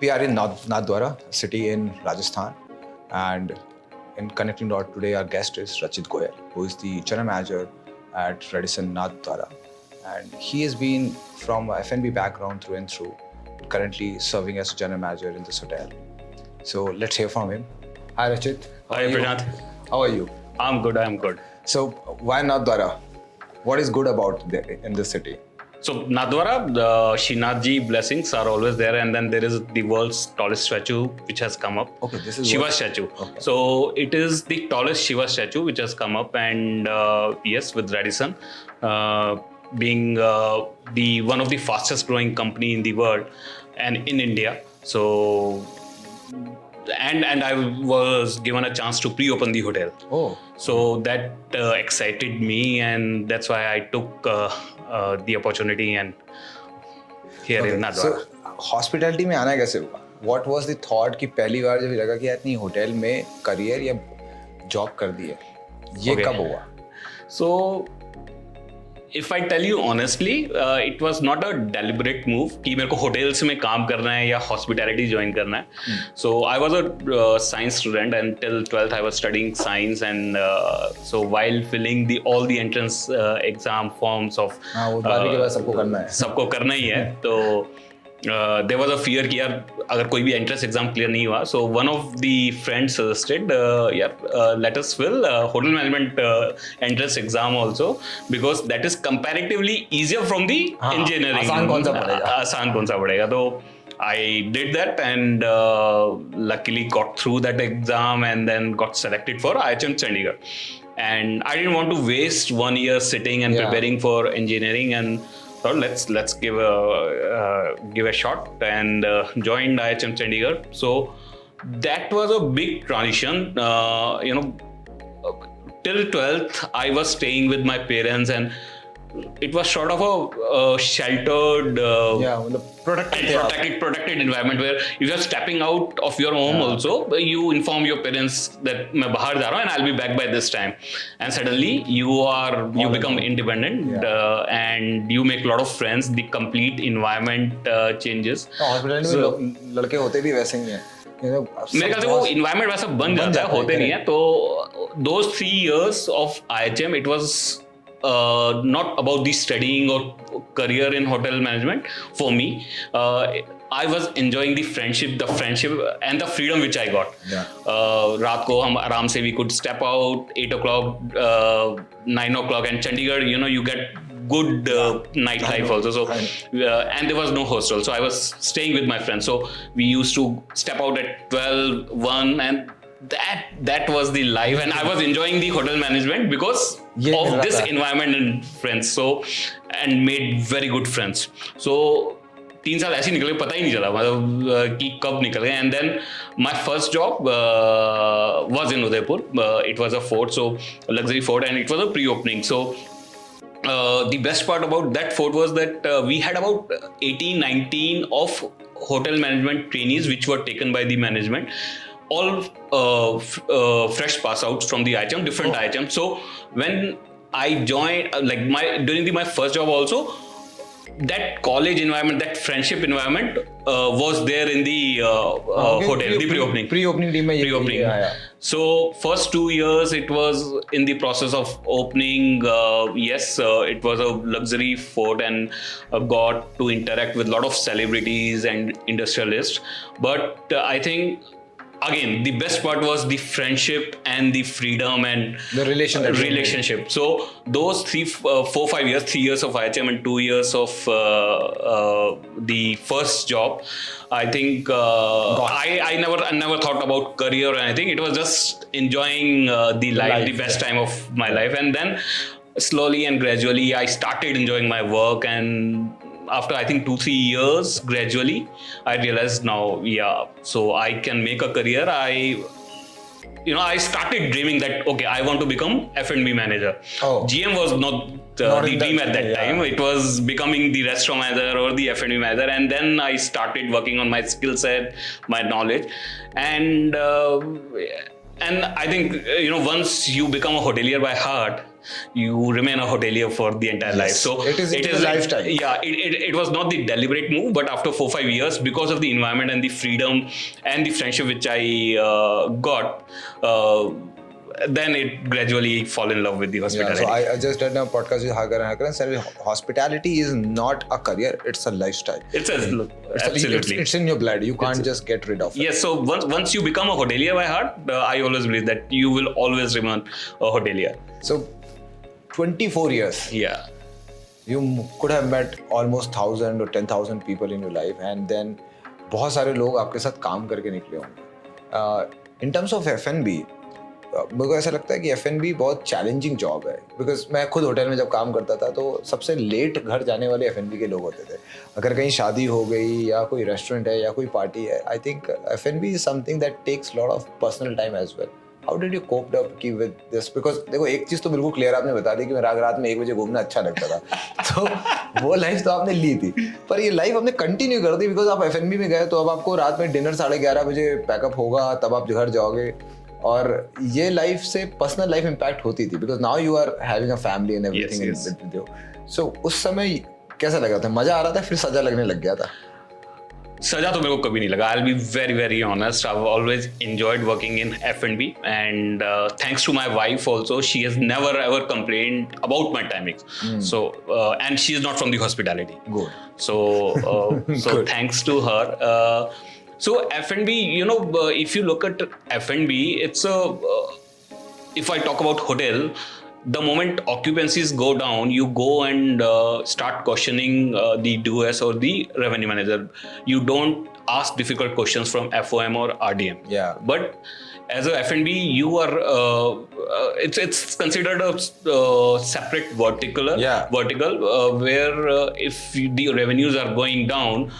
We are in Nathdwara, a city in Rajasthan, and in Connecting Dot today, our guest is Rachit Goel, who is the general manager at Rediscover Nathdwara, and he has been from a F&B background through and through, currently serving as general manager in this hotel. So let's hear from him. Hi Rachit. Hi Pranath. How are you? I'm good. So why Nathdwara? What is good about in this city? So Nathdwara, the Srinathji blessings are always there, and then there is the world's tallest statue which has come up. Okay, this is Shiva statue. Okay. So it is the tallest Shiva statue which has come up, and yes, with Radisson being the one of the fastest growing company in the world and in India. So and I was given a chance to pre-open the hotel. Oh. So that excited me, and that's why I took the opportunity and here in Nathdwara. So hospitality में आना कैसे हुआ? What was the thought कि पहली बार जब लगा कि यार नहीं होटल में करियर या जॉब कर दी है, ये कब हुआ? So if I tell you honestly, it was not a deliberate move कि मेरे को hotels में काम करना है या hospitality join करना है. So I was a science student until 12th. I was studying science, and so while filling all the entrance exam forms of वो 12वीं के बाद सबको करना ही है, तो there was a fear कि यार अगर कोई भी entrance exam clear नहीं हुआ, so one of the friends suggested let us fill hotel management entrance exam also, because that is comparatively easier from the engineering. आसान कौन सा पड़ेगा? तो I did that, and luckily got through that exam and then got selected for IHM Chandigarh. And I didn't want to waste 1 year sitting and preparing for engineering, and thought let's give a shot, and joined IHM Chandigarh. So that was a big transition. Till 12th I was staying with my parents, and it was sort of a sheltered protected environment where if you're stepping out of your home also, you inform your parents that मैं बाहर जा रहा हूँ and I'll be back by this time, and suddenly you become independent, and you make a lot of friends. The complete environment changes. Hospital में लड़के होते भी वैसे ही हैं. मेरे ख्याल से वो environment वैसा बन जाता है, होते नहीं है. तो those 3 years of IHM, it was not about the studying or career in hotel management for me. I was enjoying the friendship and the freedom which I got. रात को हम आराम से we could step out 8 o'clock, 9 o'clock, and Chandigarh, you get good nightlife also. So and there was no hostel, so I was staying with my friends. So we used to step out at 12, 1, and that was the life, and I was enjoying the hotel management because of this environment and friends. So and made very good friends. So 3 साल ऐसे निकले, पता ही नहीं चला मतलब कि कब निकल गए. And then my first job was in Udaipur. It was a fort, so a luxury fort, and it was a pre-opening. So the best part about that fort was that we had about 18-19 of hotel management trainees which were taken by the management, all fresh pass outs from the IHM, different IHM. So when I joined, during my first job also, that college environment, that friendship environment was there in the hotel, the pre-opening team. So first 2 years it was in the process of opening. It was a luxury fort, and got to interact with a lot of celebrities and industrialists. But I think again, the best part was the friendship and the freedom and the relationship. So those 4-5 years, 3 years of IHM and 2 years of the first job, I think I never thought about career or anything. It was just enjoying the life, the best time of my life. And then slowly and gradually I started enjoying my work, and after I think 2-3 years, gradually I realized now, so I can make a career. I started dreaming that I want to become F&B manager. GM was not the dream at that time. It was becoming the restaurant manager or the F&B manager, and then I started working on my skill set, my knowledge, and I think once you become a hotelier by heart, you remain a hotelier for the entire life. So it is a lifestyle. Yeah, it was not the deliberate move, but after 4-5 years, because of the environment and the freedom and the friendship which I got, then it gradually fall in love with the hospitality. Yeah, so I just did a podcast with Hagar and said hospitality is not a career, it's a lifestyle. Absolutely. It's in your blood. You can't just get rid of it. Yes, so once you become a hotelier by heart, I always believe that you will always remain a hotelier. So 24 years. Yeah. You could have met almost 1,000 or 10,000 people in your life, and then बहुत सारे लोग आपके साथ काम करके निकले होंगे. In terms of F&B, मेरे को ऐसा लगता है कि F&B बहुत चैलेंजिंग जॉब है, बिकॉज मैं खुद होटल में जब काम करता था तो सबसे लेट घर जाने वाले F&B के लोग होते थे. अगर कहीं शादी हो गई या कोई रेस्टोरेंट है या कोई पार्टी है, I think F&B is something that takes lot of personal time as well. How did you cope up की विद दिस? बिकॉज देखो, एक चीज़ तो बिल्कुल क्लियर आपने बता दी कि मेरा रात में 1 बजे घूमना अच्छा लगता था. तो वो लाइफ तो आपने ली थी, पर ये लाइफ आपने कंटिन्यू कर दी बिकॉज आप F&B में गए. तो अब आपको रात में डिनर 11:30 बजे पैकअप होगा, तब आप घर जाओगे. और ये लाइफ से पर्सनल लाइफ इम्पैक्ट होती थी because now you are having a family and everything with you. So उस समय कैसा लगा था? मजा आ रहा था, फिर सजा लगने लग गया था? सजा तो मेरे को कभी नहीं लगा. I'll be very very honest. I've always enjoyed working in F&B, and thanks to my wife also, she has never ever complained about my timings. So and she is not from the hospitality. Good. So so thanks to her. So F&B, if you look at F&B, it's if I talk about hotel, the moment occupancies go down, you go and start questioning the DOS or the revenue manager. You don't ask difficult questions from FOM or RDM. Yeah. But as a F&B, you are it's considered a separate vertical. Yeah. Where if the revenues are going down,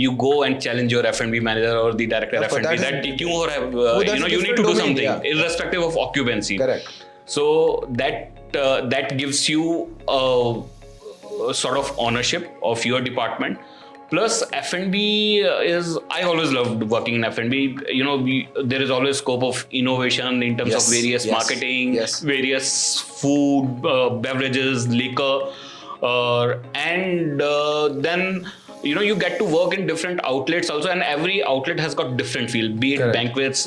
you go and challenge your F&B manager or the director of F&B that you need to do something irrespective of occupancy. Correct. So that gives you a sort of ownership of your department. Plus F&B is, I always loved working in F&B. There is always scope of innovation in terms of various marketing, various food, beverages, liquor, and then you get to work in different outlets also, and every outlet has got different feel, be it banquets,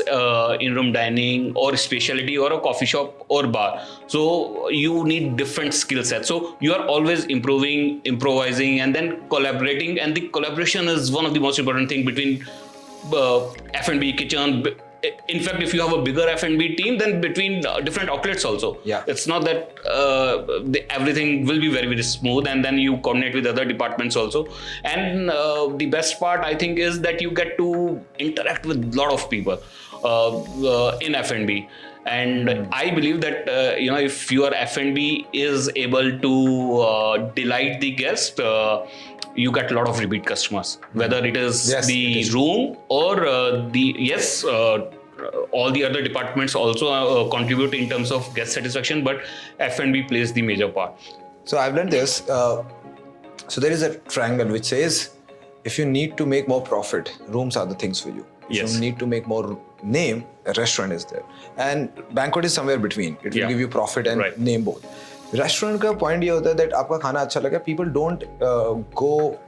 in-room dining, or specialty, or a coffee shop or bar. So you need different skill sets. So you are always improving, improvising, and then collaborating, and the collaboration is one of the most important thing between F&B kitchen. In fact, if you have a bigger F&B team, then between different outlets also. Yeah. It's not that everything will be very, very smooth, and then you coordinate with other departments also. And the best part, I think, is that you get to interact with a lot of people in F&B. And I believe that if your F&B is able to delight the guest, you get a lot of repeat customers, whether it is room or all the other departments also contribute in terms of guest satisfaction, but F&B plays the major part. So I've learned this. So there is a triangle which says, if you need to make more profit, rooms are the things for you. If you need to make more name, a restaurant is there. And banquet is somewhere between. It will give you profit and name both. Restaurant का point ये होता है that आपका खाना अच्छा लगा. People don't go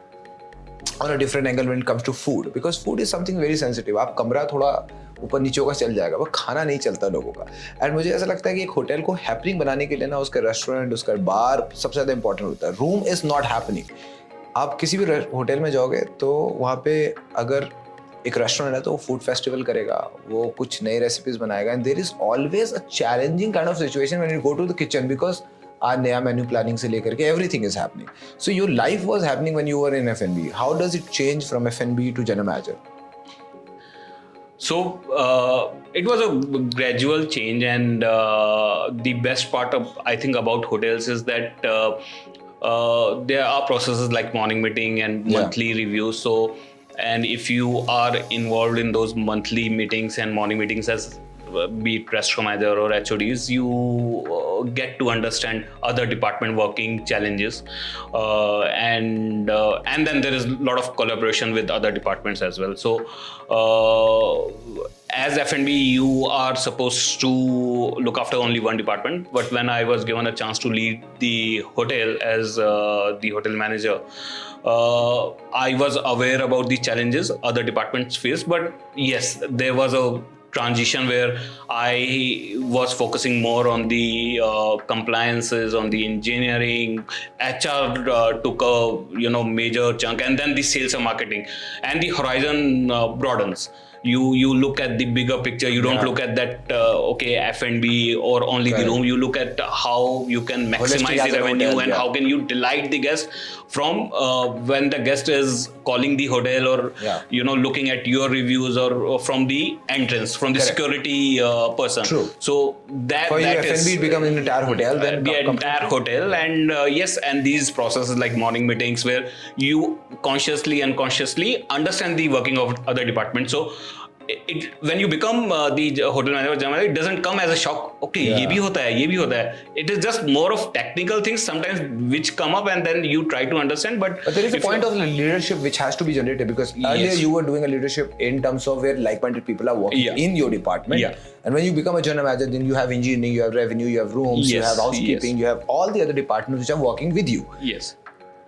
on a different angle when it comes to food, because food is something very sensitive. आप कमरा थोड़ा ऊपर नीचे का चल जाएगा, वो खाना नहीं चलता लोगों का. एंड मुझे ऐसा लगता है कि एक होटल को हैपनिंग बनाने के लिए ना, उसका रेस्टोरेंट, उसका बार सबसे ज़्यादा इंपॉर्टेंट होता है. Room is not happening. आप किसी भी होटल में जाओगे तो वहाँ पे अगर एक रेस्टोरेंट है तो वो फूड फेस्टिवल करेगा, वो कुछ नई रेसिपीज बनाएगा. And there is always a challenging kind of situation when you go to the kitchen, because आज नया मेन्यू प्लानिंग से लेकर के everything is happening. So your life was happening when you were in F&B. How does it change from F&B to general manager? So it was a gradual change, and the best part I think about hotels is that there are processes like morning meeting and monthly reviews. So, and if you are involved in those monthly meetings and morning meetings as be it restaurant manager or HODs, you get to understand other department working challenges, and then there is a lot of collaboration with other departments as well. So as F&B, you are supposed to look after only one department. But when I was given a chance to lead the hotel as the hotel manager, I was aware about the challenges other departments face. But yes, there was a transition where I was focusing more on the compliances, on the engineering. HR took a major chunk, and then the sales and marketing, and the horizon broadens. You look at the bigger picture. You don't look at that F&B or only the room. You look at how you can maximize the revenue and how can you delight the guest from when the guest is calling the hotel or looking at your reviews or from the entrance, from the security person. True. So that for that you, F&B become an entire hotel, then the entire hotel, and yes, and these processes like morning meetings where you consciously and unconsciously understand the working of other departments. So when you become the hotel manager or general manager, it doesn't come as a shock. Okay, ये भी होता है, ये भी होता है. It is just more of technical things sometimes which come up, and then you try to understand. But there is a point of leadership which has to be generated, because earlier you were doing a leadership in terms of where like-minded people are working in your department. And when you become a general manager, then you have engineering, you have revenue, you have rooms, you have housekeeping, you have all the other departments which are working with you. Yes.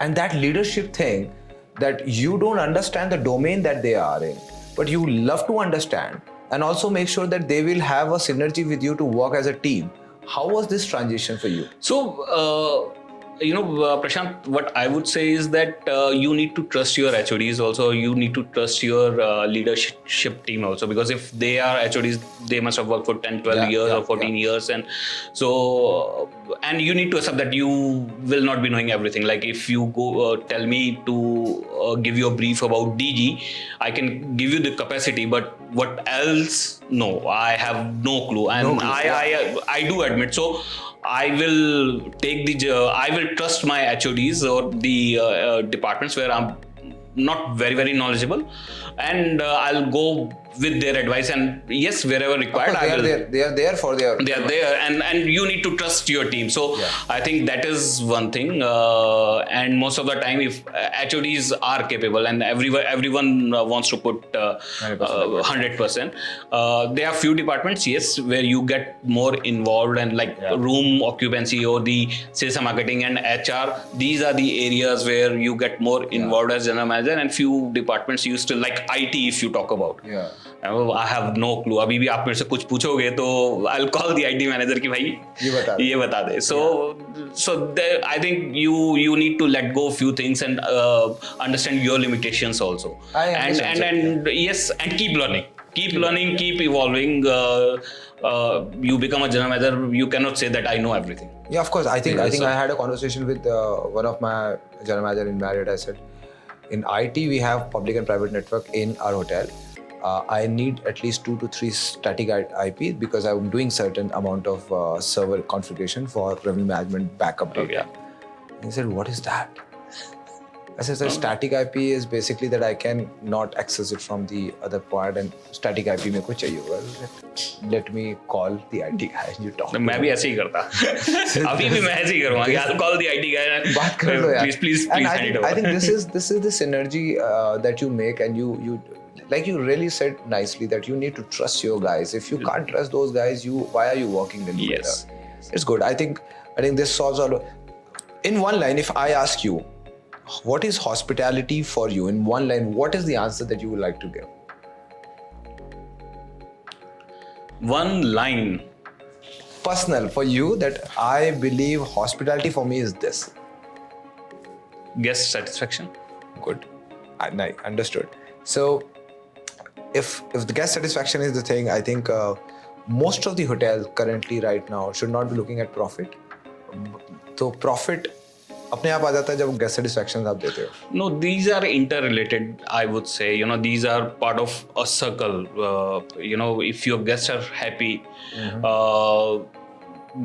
And that leadership thing, that you don't understand the domain that they are in, but you love to understand and also make sure that they will have a synergy with you to work as a team. How was this transition for you? So, Prashant, what I would say is that you need to trust your HODs also. You need to trust your leadership team also, because if they are HODs, they must have worked for 10, 12 years or 14 years. And so, and you need to accept that you will not be knowing everything. Like if you go tell me to give you a brief about DG, I can give you the capacity, but what else? No, I have no clue. And I do admit. So I will I will trust my HODs or the departments where I'm not very, very knowledgeable, and I'll go with their advice, and yes, wherever required, they are there for their. They are there, and you need to trust your team. So I think that is one thing, and most of the time, if HODs are capable, and everyone wants to put 100%. There are few departments, yes, where you get more involved, and like room occupancy or the sales and marketing and HR. These are the areas where you get more involved as general manager, and few departments you still like IT. If you talk about, I have no clue. अभी भी आप मेरे से कुछ पूछोगे तो I'll call the IT manager कि भाई ये बता दे. So there, I think you need to let go a few things and understand your limitations also. And yes, and keep learning, keep evolving. You become a general manager, you cannot say that I know everything. Yeah, of course. I think I had a conversation with one of my general manager in Marriott. I said, in IT we have public and private network in our hotel. I need at least 2 to 3 static IPs because I'm doing certain amount of server configuration for revenue management backup data. And he said, what is that? I said, static IP is basically that I can not access it from the other point, and static IP में कुछ चाहिए होगा. Let me call the IT guy and you talk. मैं भी ऐसे ही करता. अभी भी मैं ऐसे ही करूँगा. I'll call the IT guy and बात कर लो यार. Please hand it over. I think this is the synergy that you make, and you like you really said nicely that you need to trust your guys. If you can't trust those guys, why are you working then? Yes. It's good. I think this solves all. In one line, if I ask you, what is hospitality for you? In one line, what is the answer that you would like to give? One line. Personal for you, that I believe hospitality for me is this. Guest satisfaction. Good. I understood. So if the guest satisfaction is the thing, I think most of the hotels currently right now should not be looking at profit. So profit अपने आप आ जाता है जब guest satisfaction आप देते हो. No, these are interrelated, I would say. These are part of a circle. If your guests are happy,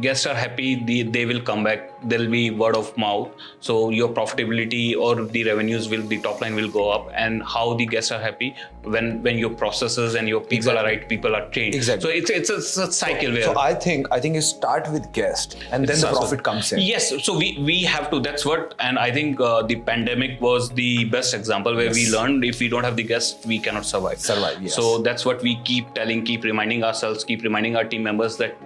guests are happy, they will come back. There'll be word of mouth. So your profitability or the revenues the top line will go up. And how the guests are happy when your processes and your people are right, people are trained. Exactly. So it's a cycle where. So I think you start with guest and then the profit comes in. Yes. So we have to. That's what. And I think the pandemic was the best example where we learned if we don't have the guests, we cannot survive. Yes. So that's what we keep telling, keep reminding ourselves, keep reminding our team members that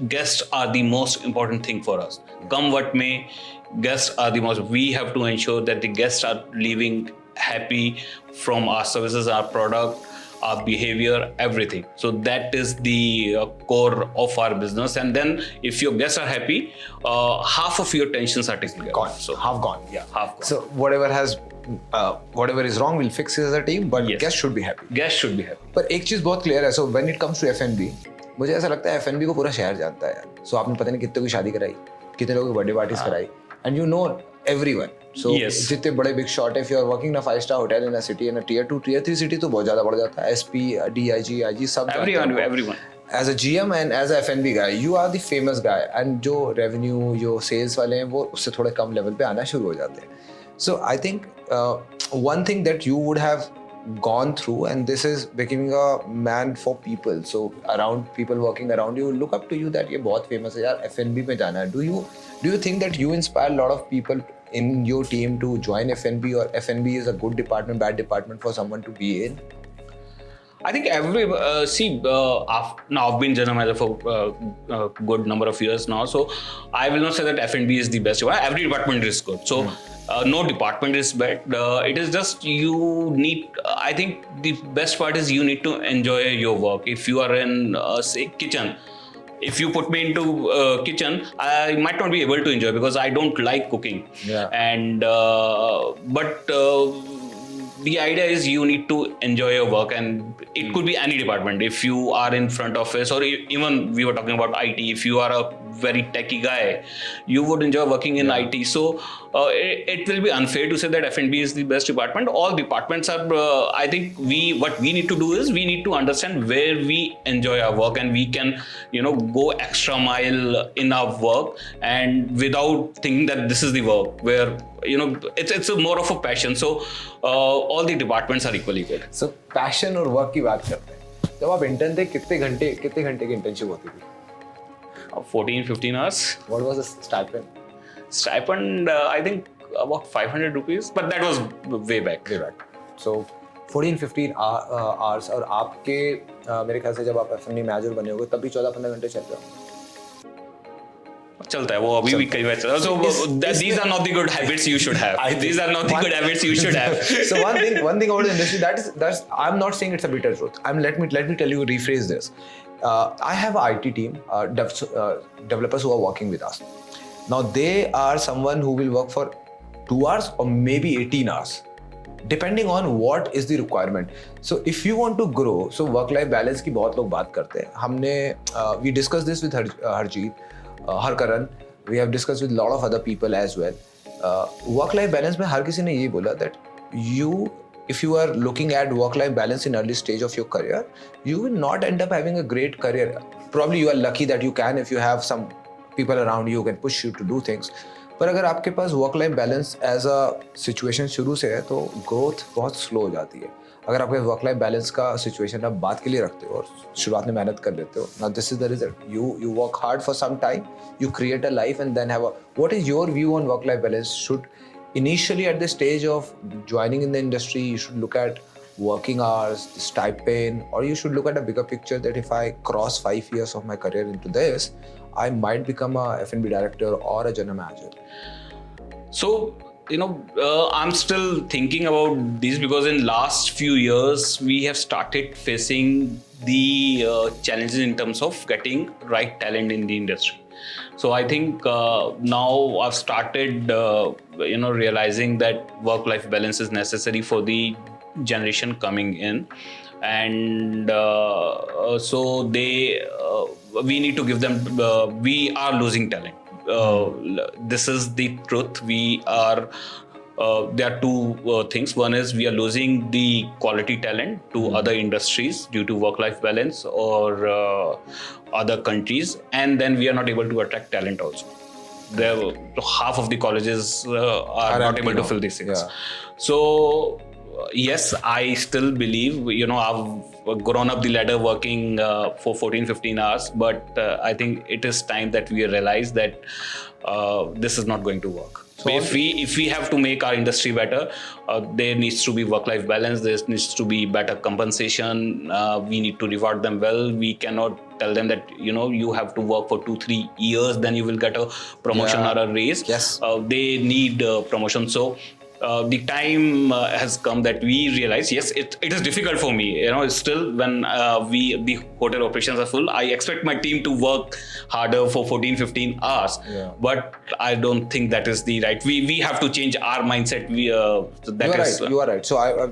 guests are the most important thing for us. Come what may, guests are the most. We have to ensure that the guests are leaving happy from our services, our product, our behavior, everything. So that is the core of our business. And then if your guests are happy, half of your tensions are taken care of. Gone. So half gone. Yeah, half gone. So whatever is wrong, we'll fix it as a team. But guests should be happy. Guests should be happy. पर एक चीज बहुत clear है. So when it comes to F&B, मुझे ऐसा लगता है F&B को पूरा शहर जानता है यार. So आपने पता नहीं कितने की शादी कराई, कितने लोगों की बर्थडे पार्टीज कराई, and you know everyone. So जितने बड़े big shot, if you are working in a 5-star hotel in a city, in a tier 2, tier 3 city तो बहुत ज़्यादा बढ़ जाता है. SP, DIG, IG सब. Everyone. As a GM and as a F&B guy, you are the famous guy, and जो revenue, जो sales वाले हैं वो उससे थोड़े कम level पे आना शुरू हो जाते हैं. So I think one thing that you would have gone through, and this is becoming a man for people, so around people working around you look up to you that ये बहुत famous है यार, F&B में जाना है. Do you think that you inspire a lot of people in your team to join F&B, or F&B is a good department, bad department for someone to be in? I think now I've been general manager for a good number of years now, so I will not say that F&B is the best. Every department is good. So no department is bad. It is just you need. I think the best part is you need to enjoy your work. If you are in say kitchen, if you put me into kitchen, I might not be able to enjoy because I don't like cooking. Yeah. And but the idea is you need to enjoy your work, and it could be any department. If you are in front office, or even we were talking about IT, if you are a very techie guy, you would enjoy working in IT. So it will be unfair to say that F&B is the best department. All departments are. I think what we need to do is we need to understand where we enjoy our work, and we can go extra mile in our work, and without thinking that this is the work where it's a more of a passion. So all the departments are equally good. So passion और work की बात करते हैं. जब आप intern थे कितने घंटे की internship होती थी? 14-15 hours. What was the stipend? Stipend, I think about 500 rupees, but that was way back. So 14-15 hours. और आपके मेरे ख्याल से जब आप F&B मैनेजर बने होगे तब भी 14-15 घंटे चल रहे हो. चलता है वो अभी भी कई बार चलता है. So these are not the good habits you should have. These are not the good habits you should have. So one thing about the industry that's I'm not saying it's a bitter truth. Let me tell you, rephrase this. I have an IT team, developers who are working with us. Now they are someone who will work for 2 hours or maybe 18 hours. Depending on what is the requirement. So if you want to grow, so work-life balance की बहुत लोग बात करते हैं. हमने we discussed this with Harjeet, Harkaran. We have discussed with a lot of other people as well. Work-life balance में हर किसी ने ये बोला that if you are looking at work-life balance in early stage of your career, you will not end up having a great career. Probably you are lucky that you can, if you have some people around you who can push you to do things. पर अगर आपके पास work life balance as a situation शुरू से है तो growth बहुत slow हो जाती है. अगर आपके वर्क लाइफ बैलेंस का सिचुएशन आप बात के लिए रखते हो और शुरुआत में मेहनत कर लेते हो, now this is the result. You work hard for some time, you create a life and then have a. What is your view on work life balance? Should initially at the stage of joining in the industry you should look at working hours, the stipend, or you should look at a bigger picture that if I cross 5 years of my career into this, I might become a F&B director or a general manager. So I'm still thinking about this because in last few years we have started facing the challenges in terms of getting right talent in the industry. So I think now I've started realizing that work-life balance is necessary for the generation coming in, and so we need to give them. We are losing talent. This is the truth. We are there are two things. One is we are losing the quality talent to other industries due to work-life balance or other countries, and then we are not able to attract talent also. Half of the colleges are not able to fill these things. Yeah. So yes, I still believe, I've grown up the ladder working for 14-15 hours, but I think it is time that we realize that this is not going to work. So if we have to make our industry better, there needs to be work-life balance, there needs to be better compensation, we need to reward them well. We cannot tell them that you have to work for 2-3 years, then you will get a promotion or a raise. Yes. They need promotion. So the time has come that we realize, yes, it is difficult for me. Still when the hotel operations are full, I expect my team to work harder for 14-15 hours. Yeah. But I don't think that is the right. We have to change our mindset. You are right. So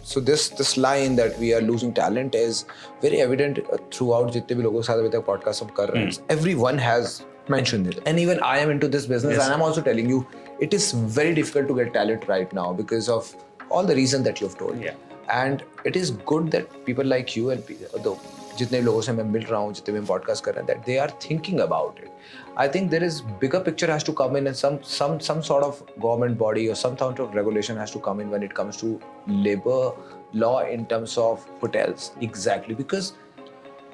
so this line that we are losing talent is very evident throughout जितने भी लोगों के साथ अभी तक podcast हम कर रहे हैं. Everyone has mentioned it, and even I am into this business, and I'm also telling you, it is very difficult to get talent right now because of all the reasons that you've told. Yeah. And it is good that people like you and जितने लोगों से मैं मिल रहा हूँ, जितने भी podcast कर रहे हैं, that they are thinking about it. I think there is bigger picture has to come in, and some sort of government body or some sort of regulation has to come in when it comes to labor law in terms of hotels. Exactly, because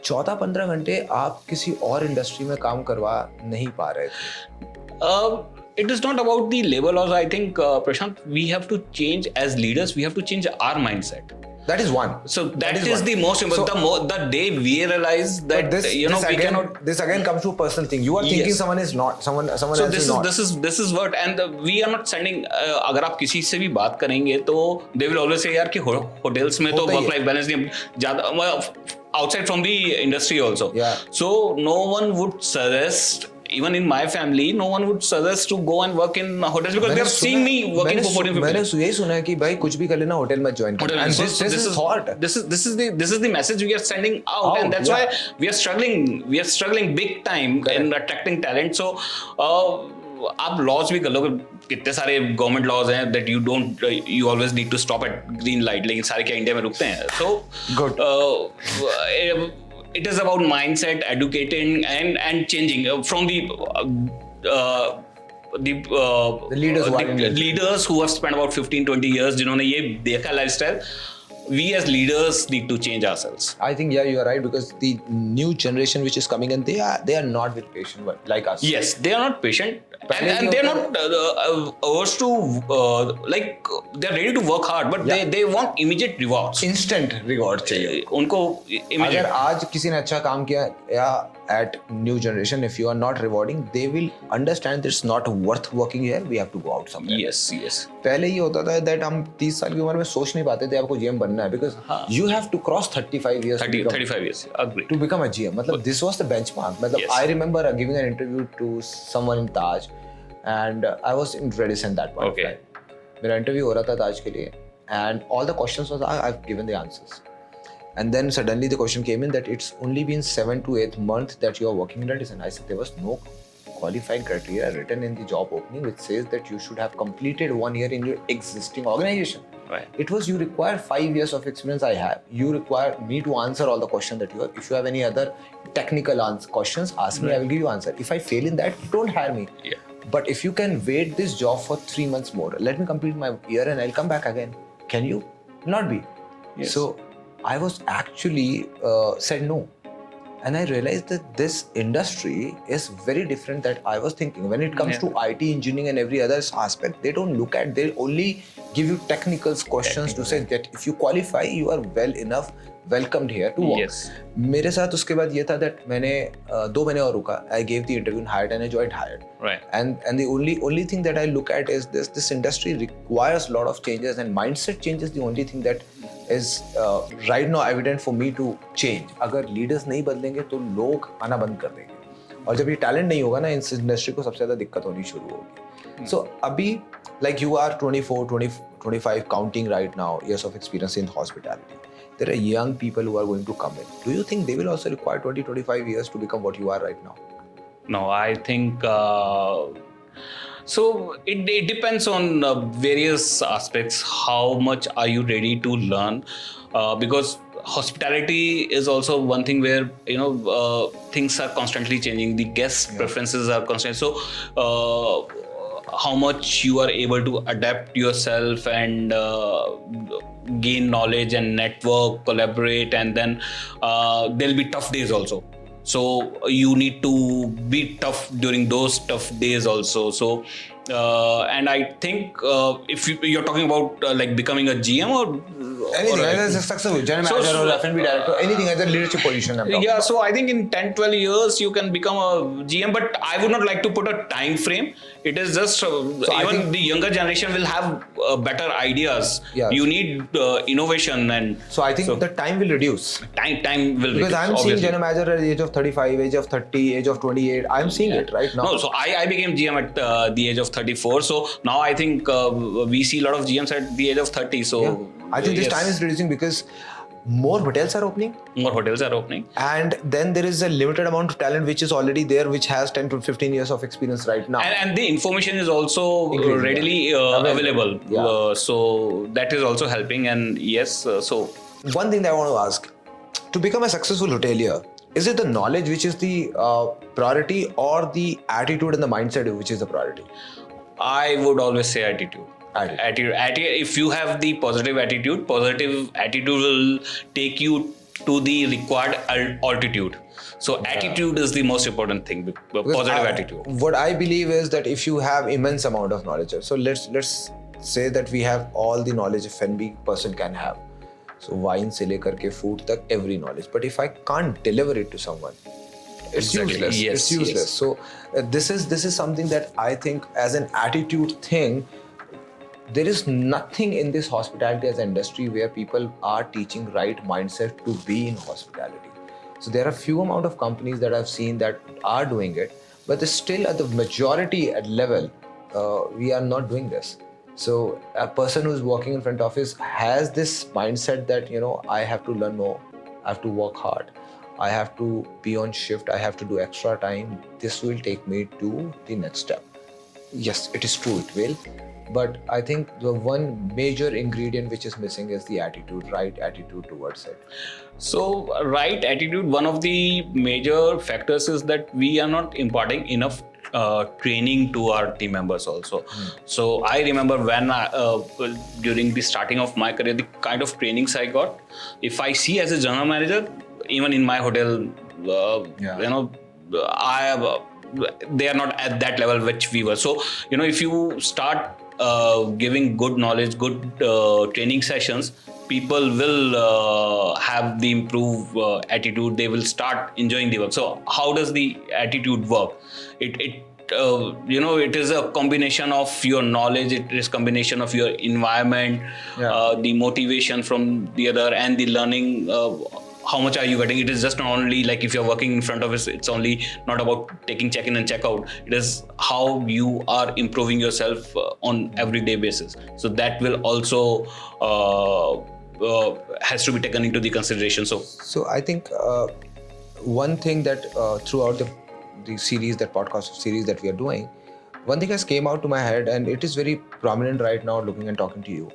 14-15 घंटे आप किसी और industry में काम करवा नहीं पा रहे थे. It is not about the labor laws. I think, Prashant, we have to change as leaders. We have to change our mindset. That is one. So that is the most important. So, the day we realize that we cannot. This again comes to a personal thing. You are thinking someone is not. Someone so else this is not. This is what, and we are not sending. अगर आप किसी से भी बात करेंगे तो they will always say यार कि hotels में तो work life balance नहीं ज़्यादा. Outside from the industry also. Yeah. So no one would suggest. Even in my family, no one would suggest to go and work in hotels because they have seen me working for 14-15. मैंने यही सुना है कि भाई कुछ भी कर लेना होटल में ज्वाइन कर. And this is thought. This is the message we are sending out, and that's why we are struggling. We are struggling big time in attracting talent. So आप laws भी कर लो, कितने सारे गवर्नमेंट लॉज हैं that you always need to stop at green light, लेकिन सारे क्या India में रुकते हैं. So good. It is about mindset, educating and changing from the leaders who have spent about 15-20 years जिन्होंने ये देखा lifestyle. We as leaders need to change ourselves. I think you are right, because the new generation which is coming in, they are not very patient like us. Yes, they are not patient, and they are not averse to they are ready to work hard, but they want immediate rewards. Instant reward चाहिए उनको. अगर आज किसी ने अच्छा काम किया या at new generation, if you are not rewarding, they will understand that it's not worth working here. We have to go out somewhere. Yes. पहले ये होता था that हम 30 साल की उम्र में सोच नहीं पाते थे आपको GM बनना है, because you have to cross 35 years. 35 years. Agree. To become a GM. मतलब this was the benchmark. मतलब I remember giving an interview to someone in Taj, and I was in Rediscover that point. Okay. मेरा interview हो रहा था ताज के लिए, and all the questions was I've given the answers. And then suddenly the question came in that it's only been 7 to 8 months that you are working in Rediscover. I said there was no qualifying criteria written in the job opening which says that you should have completed 1 year in your existing organization. Right. It was you require 5 years of experience. I have. You require me to answer all the questions that you have. If you have any other technical questions, ask me. I will give you answer. If I fail in that, don't hire me. Yeah. But if you can wait this job for 3 months more, let me complete my year and I'll come back again. Can you? Not be. Yes. So I was actually said no, and I realized that this industry is very different that I was thinking. When it comes to IT engineering and every other aspect, they don't look at, they only give you technical questions to say that if you qualify, you are well enough, welcomed here to work. Yes. मेरे साथ उसके बाद ये था that मैंने 2 महीने और रुका. I gave the interview and hired, and I joined hired. Right. And the only thing that I look at is this industry requires a lot of changes, and mindset changes the only thing that is right now evident for me to change. अगर leaders नहीं बदलेंगे तो लोग आना बंद कर देंगे, और जब ये talent नहीं होगा ना, इस industry को सबसे ज़्यादा दिक्कत होनी शुरू होगी. So अभी like you are 24, 25 counting right now years of experience in hospitality. There are young people who are going to come in. Do you think they will also require 20-25 years to become what you are right now? No, I think So it depends on various aspects. How much are you ready to learn? Because hospitality is also one thing where things are constantly changing. The guest preferences are constant. So how much you are able to adapt yourself and gain knowledge and network, collaborate, and then there'll be tough days also. So you need to be tough during those tough days also. So and I think if you're talking about like becoming a GM or anything, whether it's a successful general manager or F&B director, anything as a leadership position. Yeah, so I think in 10-12 years you can become a GM, but I would not like to put a time frame. It is just even the younger generation will have better ideas. Yes. You need innovation, and so I think the time will reduce. Time will because reduce, I'm obviously. seeing general manager at the age of 35, age of 30, age of 28. I'm seeing it right now. No, so I became GM at the age of 34. So now I think we see a lot of GMs at the age of 30. So I think this time is reducing because more hotels are opening. And then there is a limited amount of talent which is already there, which has 10 to 15 years of experience right now. And the information is also readily available. Yeah. So that is also helping. And yes, so one thing that I want to ask, to become a successful hotelier, is it the knowledge which is the priority, or the attitude and the mindset which is the priority? I would always say attitude. If you have the positive attitude will take you to the required altitude. So attitude is the most important thing. Positive attitude. What I believe is that if you have immense amount of knowledge, so let's say that we have all the knowledge a F&B person can have. So wine se lekar ke food tak, every knowledge. But if I can't deliver it to someone, it's useless. Yes, it's useless. Yes. So this is something that I think as an attitude thing. There is nothing in this hospitality as an industry where people are teaching right mindset to be in hospitality. So there are few amount of companies that I've seen that are doing it, but there's still at the majority at level, we are not doing this. So a person who's working in front office has this mindset that, I have to learn more, I have to work hard, I have to be on shift, I have to do extra time. This will take me to the next step. Yes, it is true, it will. But I think the one major ingredient which is missing is the attitude, right attitude towards it. So, right attitude, one of the major factors is that we are not imparting enough training to our team members also. So, I remember when during the starting of my career, the kind of trainings I got, if I see as a general manager, even in my hotel, I have they are not at that level which we were. So, if you start giving good knowledge, good training sessions, people will have the improved attitude. They will start enjoying the work. So how does the attitude work? It is a combination of your knowledge, it is combination of your environment, the motivation from the other, and the learning. How much are you getting? It is just not only like if you're working in front of us, it's only not about taking check-in and check-out. It is how you are improving yourself on everyday basis. So that will also has to be taken into the consideration. So I think one thing that throughout the series, that podcast series that we are doing, one thing has came out to my head, and it is very prominent right now looking and talking to you.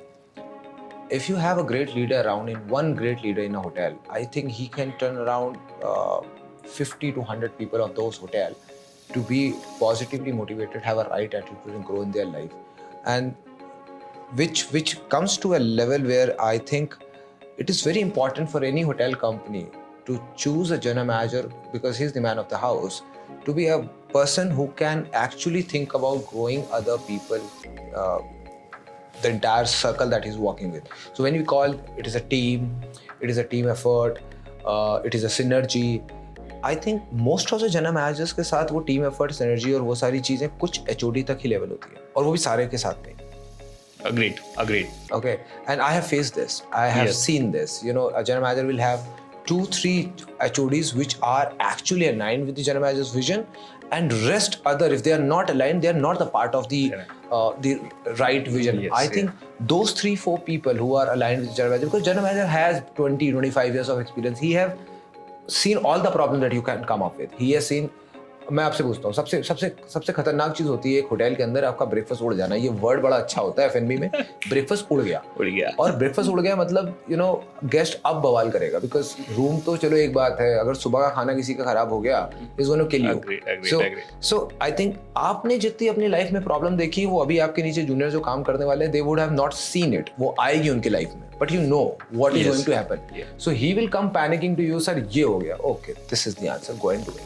If you have a great leader around, one great leader in a hotel, I think he can turn around 50 to 100 people of those hotels to be positively motivated, have a right attitude and grow in their life. And which comes to a level where I think it is very important for any hotel company to choose a general manager, because he's the man of the house, to be a person who can actually think about growing other people, the entire circle that he's working with. So when we call it is a team effort, it is a synergy. I think most of the general managers के साथ वो team effort, synergy और वो सारी चीजें कुछ HOD तक ही level होती है, और वो भी सारे के साथ नहीं. Agreed. Okay, and I have faced this. I have seen this. A general manager will have 2-3 HODs which are actually aligned with the general manager's vision, and rest other, if they are not aligned, they are not the part of the right vision. I think those 3-4 people who are aligned with the general manager, because general manager has 20-25 years of experience, he have seen all the problems that you can come up with. He has seen मैं आपसे पूछता हूँ, सबसे सबसे सबसे खतरनाक चीज होती है एक होटल के अंदर आपका ब्रेकफास्ट उड़ जाना। ये वर्ड बड़ा अच्छा होता है एफएनबी में, ब्रेकफास्ट उड़ गया। उड़ गया। और ब्रेकफास्ट उड़ गया मतलब गेस्ट अब बवाल करेगा, बिकॉज रूम तो चलो एक बात है, अगर सुबह का खाना किसी का खराब हो गया is gonna kill you. So I think आपने जितनी अपनी लाइफ में प्रॉब्लम देखी, वो अभी आपके नीचे जूनियर जो काम करने वाले हैं, they would have not seen it. वो आएगी उनकी लाइफ में, but you know what is going to happen. So he will come panicking to you, sir ये हो गया, okay this is the answer, go and do it.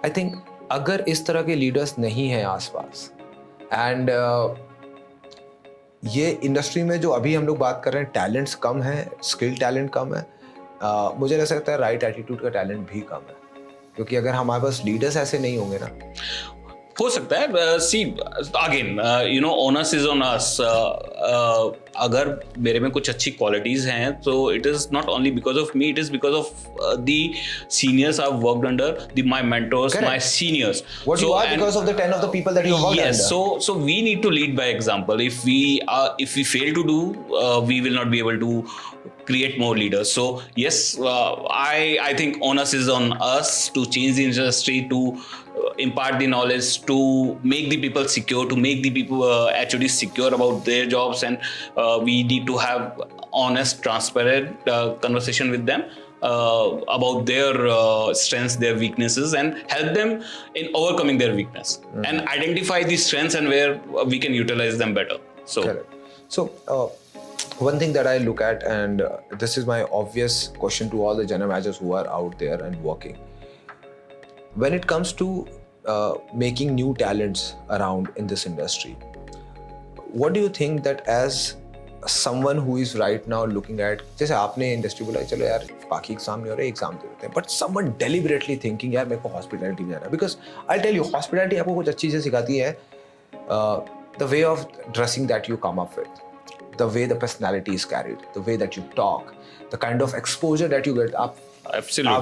I think अगर इस तरह के लीडर्स नहीं हैं आसपास, एंड ये इंडस्ट्री में जो अभी हम लोग बात कर रहे हैं, टैलेंट्स कम है, स्किल टैलेंट कम है, मुझे ऐसा लगता है राइट एटीट्यूड का टैलेंट भी कम है। क्योंकि अगर हमारे पास लीडर्स ऐसे नहीं होंगे ना, हो सकता है। See again onus is on us. अगर मेरे में कुछ अच्छी क्वालिटीज हैं तो it is not only because of me, it is because of the seniors I worked under, my mentors, my seniors. What you are because of the 10 of the people that you worked yes, under. So we need to lead by example. If we fail to do, we will not be able to create more leaders. So yes, I think onus is on us to change the industry, to impart the knowledge, to make the people secure, to make the people actually secure about their jobs, and we need to have honest, transparent conversation with them about their strengths, their weaknesses, and help them in overcoming their weakness, and identify the strengths and where we can utilize them better. So correct. So one thing that I look at, and this is my obvious question to all the general managers who are out there and working, when it comes to making new talents around in this industry, what do you think that as someone who is right now looking at, जैसे आपने industry बोला चलो यार बाकी exam नहीं हो रहे, exam दे देते हैं, बट someone deliberately thinking यार मेरे को हॉस्पिटैलिटी में जाना है, because I tell you hospitality आपको कुछ अच्छी चीज़ सिखाती है, the way of dressing that you come up with, the way the personality is carried, the way that you talk, the kind of exposure that you get. आप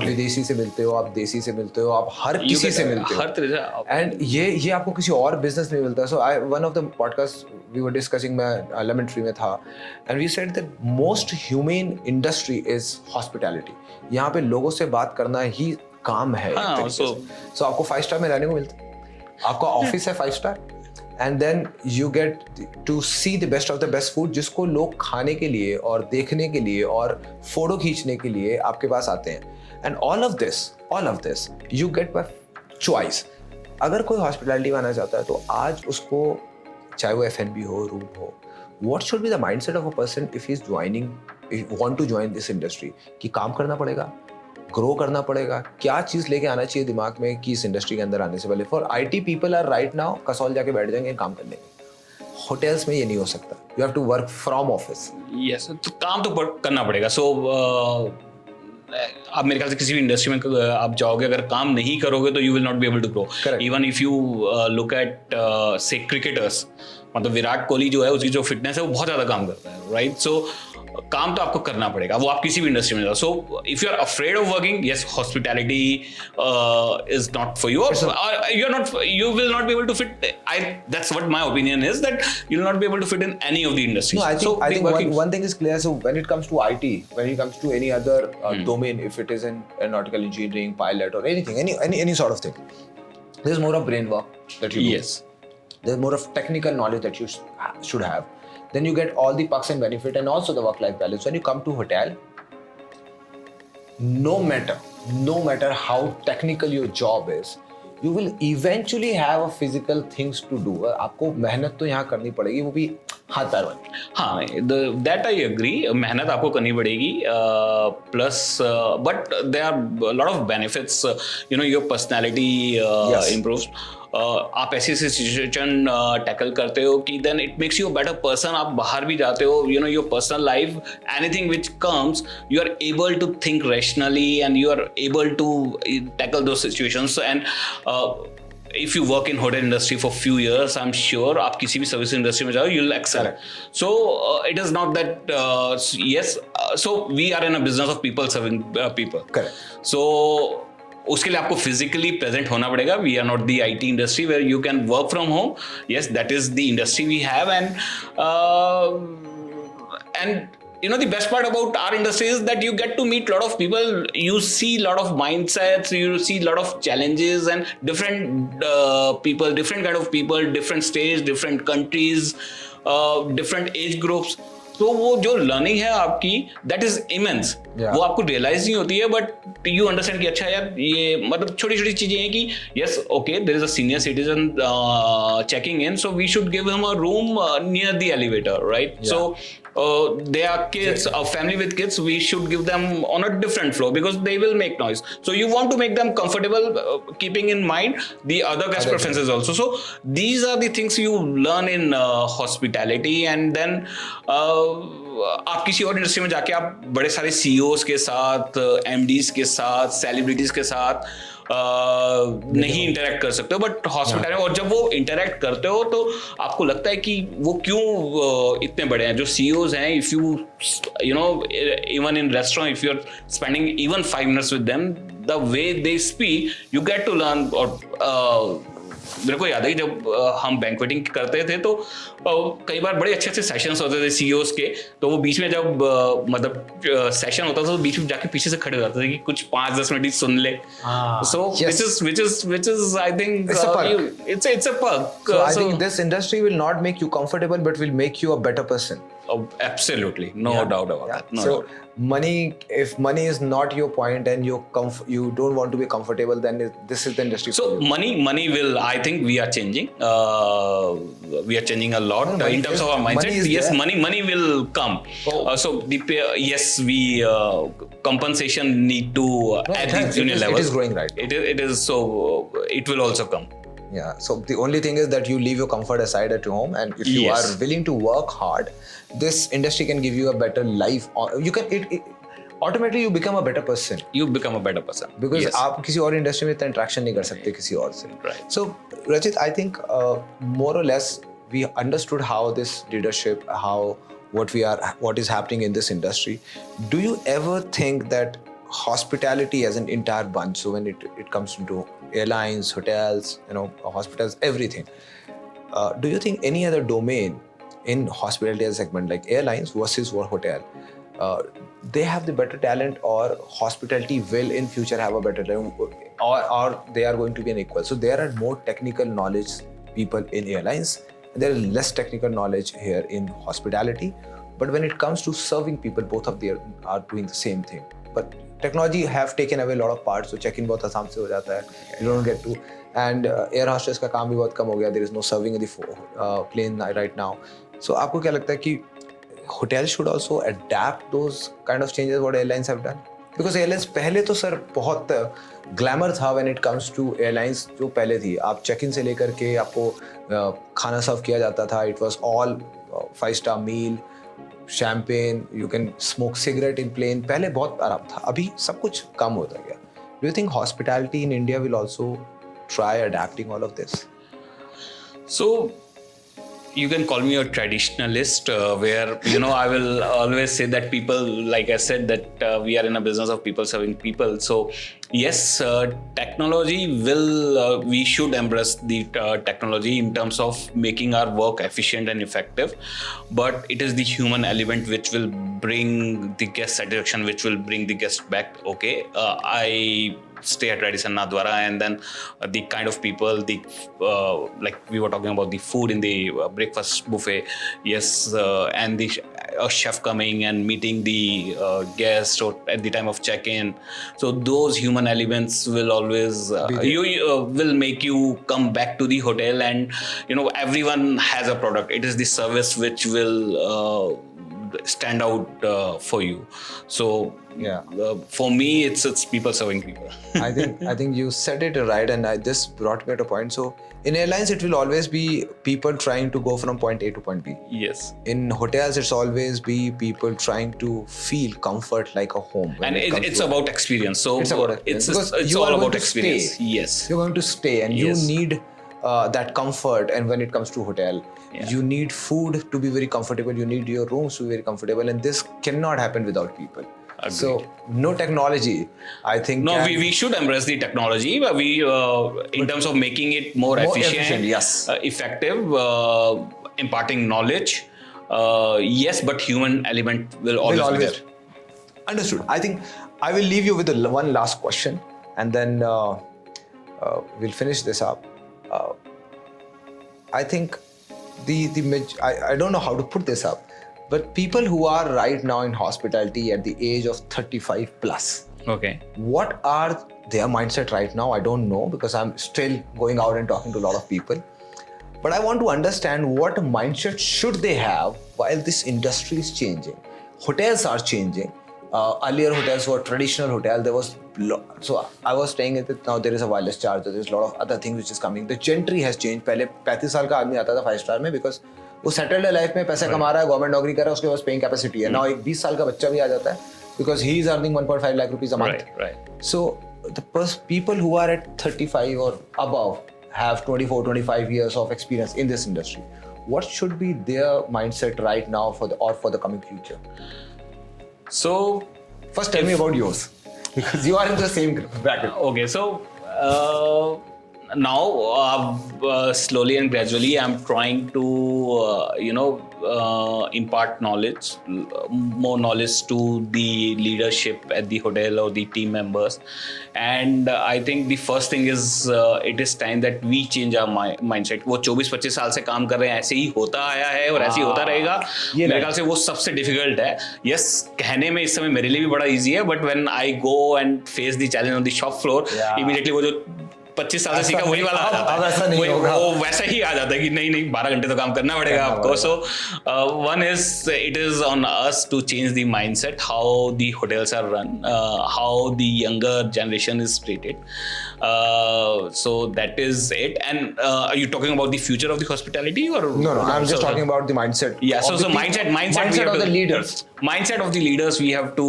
विदेशी से मिलते हो, आप देसी से मिलते हो, आप हर किसी से मिलते हो, हर तरह से, एंड ये आपको किसी और बिजनेस में मिलता है. So I one of the podcast we were discussing, मैं लेमन ट्री में था, and we said that most human industry is hospitality. यहाँ पे लोगों से बात करना ही काम है. सो आपको 5 स्टार में रहने को मिलता है, आपका ऑफिस है 5 star, and then you get to see the best of the best food, जिसको लोग खाने के लिए और देखने के लिए और फोटो खींचने के लिए आपके पास आते हैं. And all of this you get by choice. अगर कोई हॉस्पिटैलिटी में आना चाहता है तो आज उसको, चाहे वो F&B हो, रूम हो, what should be the mindset of a person if he's joining, if you want to join this industry, कि काम करना पड़ेगा, ग्रो करना पड़ेगा, क्या चीज़ लेके आना चाहिए दिमाग में कि इस इंडस्ट्री के अंदर आने से पहले. For IT people are right now Kasol जाके बैठ जाएंगे काम करने के. होटल्स में ये नहीं हो सकता. You have to work from office. Yes, तो काम तो करना पड़ेगा. सो आप मेरे ख्याल से किसी भी इंडस्ट्री में आप जाओगे, अगर काम नहीं करोगे तो you will not be able to grow. Even if you look at say cricketers, मतलब विराट कोहली जो है, उसकी जो फिटनेस है वो बहुत ज़्यादा काम करता है, राइट. सो काम तो आपको करना पड़ेगा, वो आप किसी भी इंडस्ट्री में जाओ. So if you are afraid of working, yes, hospitality is not for you, you will not be able to fit. That's what my opinion is, that you will not be able to fit in any of the industries. No, I think one thing is clear. So when it comes to IT, when it comes to any other domain, if it is in aeronautical engineering, pilot or anything, any sort of thing, there's more of brain work that you do. Yes. There's more of technical knowledge that you should have. Then you get all the perks and benefit, and also the work-life balance. When you come to hotel, no matter how technical your job is, you will eventually have a physical things to do. आपको मेहनत तो यहाँ करनी पड़ेगी, वो भी हाथ पैर वाली. हाँ, that I agree. मेहनत आपको करनी पड़ेगी. Plus, but there are a lot of benefits. Your personality improves. आप ऐसी सिचुएशन टैकल करते हो कि then it makes you a better person. आप बाहर भी जाते हो, your personal life, anything which comes, you are able to think rationally and you are able to tackle those situations. And if you work in hotel industry for few years, I'm sure आप किसी भी service industry में जाओ, you'll excel. So it is not that yes, so we are in a business of people serving people. Correct. So उसके लिए आपको physically present होना पड़ेगा. We are not the IT industry where you can work from home. Yes, that is the industry we have, and the best part about our industry is that you get to meet a lot of people. You see a lot of mindsets, you see a lot of challenges and different people, different kind of people, different states, different countries, different age groups. तो वो जो learning है आपकी that is immense, वो आपको realise नहीं होती है, बट यू अंडरस्टैंड कि अच्छा यार ये मतलब छोटी छोटी चीजें हैं कि yes okay there is a senior citizen checking in, so we should give him a room near the elevator, right? So they are kids, a family with kids, we should give them on a different floor because they will make noise. So you want to make them comfortable, keeping in mind the other guest preferences also. So these are the things you learn in hospitality. And then आप किसी और industry में जाके आप बड़े सारे CEOs के साथ, एमडीज के साथ, सेलिब्रिटीज के साथ नहीं इंटरेक्ट कर सकते हो, बट हॉस्पिटैलिटी और जब वो इंटरेक्ट करते हो तो आपको लगता है कि वो क्यों इतने बड़े हैं जो सीईओज हैं. If you know even in restaurant, if you are spending even 5 minutes with them, the way they speak, you get to learn. और मेरे को याद है कि जब हम बैंक्वेटिंग करते थे तो कई बार बड़े अच्छे अच्छे सेशंस होते थे सीईओज के, तो वो बीच में जब मतलब सेशन होता था तो बीच में जाके पीछे से खड़े हो जाते थे कि कुछ 5-10 मिनट ही सुन ले. सो which is I think it's a perk. So I think this industry will not make you comfortable but will make you a better person. Absolutely, no doubt about that. No doubt. Money, if money is not your point and you don't want to be comfortable, then this is the industry. So money will, I think we are changing. We are changing a lot in terms of our mindset. Yes, money will come. So yes, we compensation need to at the junior level. It is growing, right? It is, so it will also come. Yeah, so the only thing is that you leave your comfort aside at home, and if you are willing to work hard, this industry can give you a better life. You can automatically you become a better person. You become a better person because आप किसी और industry में इतना interaction नहीं कर सकते किसी और से. Right. So Rachit, I think more or less we understood how this leadership, what is happening in this industry. Do you ever think that hospitality as an entire bunch, so when it comes into airlines, hotels, hospitals, everything, do you think any other domain in hospitality as a segment, like airlines versus hotel, they have the better talent, or hospitality will in future have a better talent, or they are going to be an equal? So there are more technical knowledge people in airlines, and there is less technical knowledge here in hospitality, but when it comes to serving people, both of them are doing the same thing. But technology have taken away a lot of parts, so check-in बहुत आसान से हो जाता है. You don't get to, and air hostess का काम भी बहुत कम हो गया. There is no serving in the plane right now. So आपको क्या लगता है कि hotels should also adapt those kind of changes what airlines have done? Because airlines पहले तो सर बहुत glamour था when it comes to airlines जो पहले थी. आप check-in से लेकर के आपको खाना सर्व किया जाता था. It was all 5-star meal, champagne, you can smoke cigarette in plane. पहले बहुत आराम था, अभी सब कुछ कम होता गया. Do you think hospitality in India will also try adapting all of this? So you can call me a traditionalist, where I will always say that people, like I said, that we are in a business of people serving people. So yes, technology will, we should embrace the technology in terms of making our work efficient and effective, but it is the human element which will bring the guest satisfaction, which will bring the guest back. Okay, I stay at Radisson Nadwara, and then the kind of people, the like we were talking about the food in the breakfast buffet, yes, and the a chef coming and meeting the guest or at the time of check-in. So those human elements will always will make you come back to the hotel, and everyone has a product. It is the service which will stand out for you. So yeah, for me, it's people serving people. I think you said it right, and this brought me to a point. So in airlines, it will always be people trying to go from point A to point B. Yes. In hotels, it's always be people trying to feel comfort like a home. And it's about experience. So it's about experience. It's all about experience. Stay. Yes. You're going to stay, and you need that comfort. And when it comes to hotel, you need food to be very comfortable. You need your rooms to be very comfortable, and this cannot happen without people. Agreed. So no technology, I think. No, we should embrace the technology, but we in terms of making it more efficient, yes, effective, imparting knowledge. Yes, but human element will always be there. Understood. I think I will leave you with one last question, and then we'll finish this up. I think I don't know how to put this up, but people who are right now in hospitality at the age of 35 plus, Okay. what are their mindset right now? I don't know, because I'm still going out and talking to a lot of people. But I want to understand what mindset should they have while this industry is changing. Hotels are changing. Earlier hotels were traditional hotel. There was so I was staying at it. Now there is a wireless charger. There's a lot of other things which is coming. The gentry has changed. पहले 35 साल का आदमी आता था 5 star में, because वो settled life में पैसा कमा रहा है, गवर्नमेंट नौकरी कर रहा है, उसके पास पेइंग कैपेसिटी है. Now एक 20 साल का बच्चा भी आ जाता है, because he is earning 1.5 lakh rupees a month. Right. So the people who are at 35 or above have 24, 25 years of experience in this industry. What should be their mindset right now for the coming future? So first tell me about yours, because you are in the same bracket. Okay, so now slowly and gradually I'm trying to impart knowledge, more knowledge to the leadership at the hotel or the team members, and I think the first thing is it is time that we change our mindset. वो 24-25 साल से काम कर रहे हैं, ऐसे ही होता आया है और ऐसे ही होता रहेगा. मेरे ख्याल से वो सबसे डिफिकल्ट है. यस, कहने में इस समय मेरे लिए भी बड़ा इजी है, but when I go and face the challenge on the shop floor, immediately वो जो 25 साल से सीखा वही वाला आ जाता है. वो वैसा ही आ जाता है कि नहीं 12 घंटे तो काम करना पड़ेगा आपको. So one is it is on us to change the mindset, how the hotels are run, how the younger generation is treated. So that is it. And are you talking about the future of the hospitality or no I'm just talking about the mindset. Yeah, so mindset of the leaders. Mindset of the leaders we have to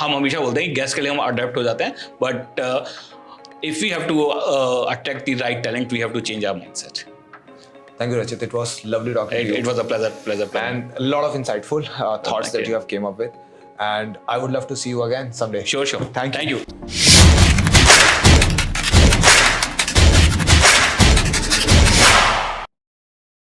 हम हमेशा बोलते हैं guest के लिए हम adapt हो जाते हैं, but if we have to attract the right talent, we have to change our mindset. Thank you, Rachit. It was lovely talking to you. It was a pleasure. And a lot of insightful thoughts that you have came up with. And I would love to see you again someday. Sure. Thank you.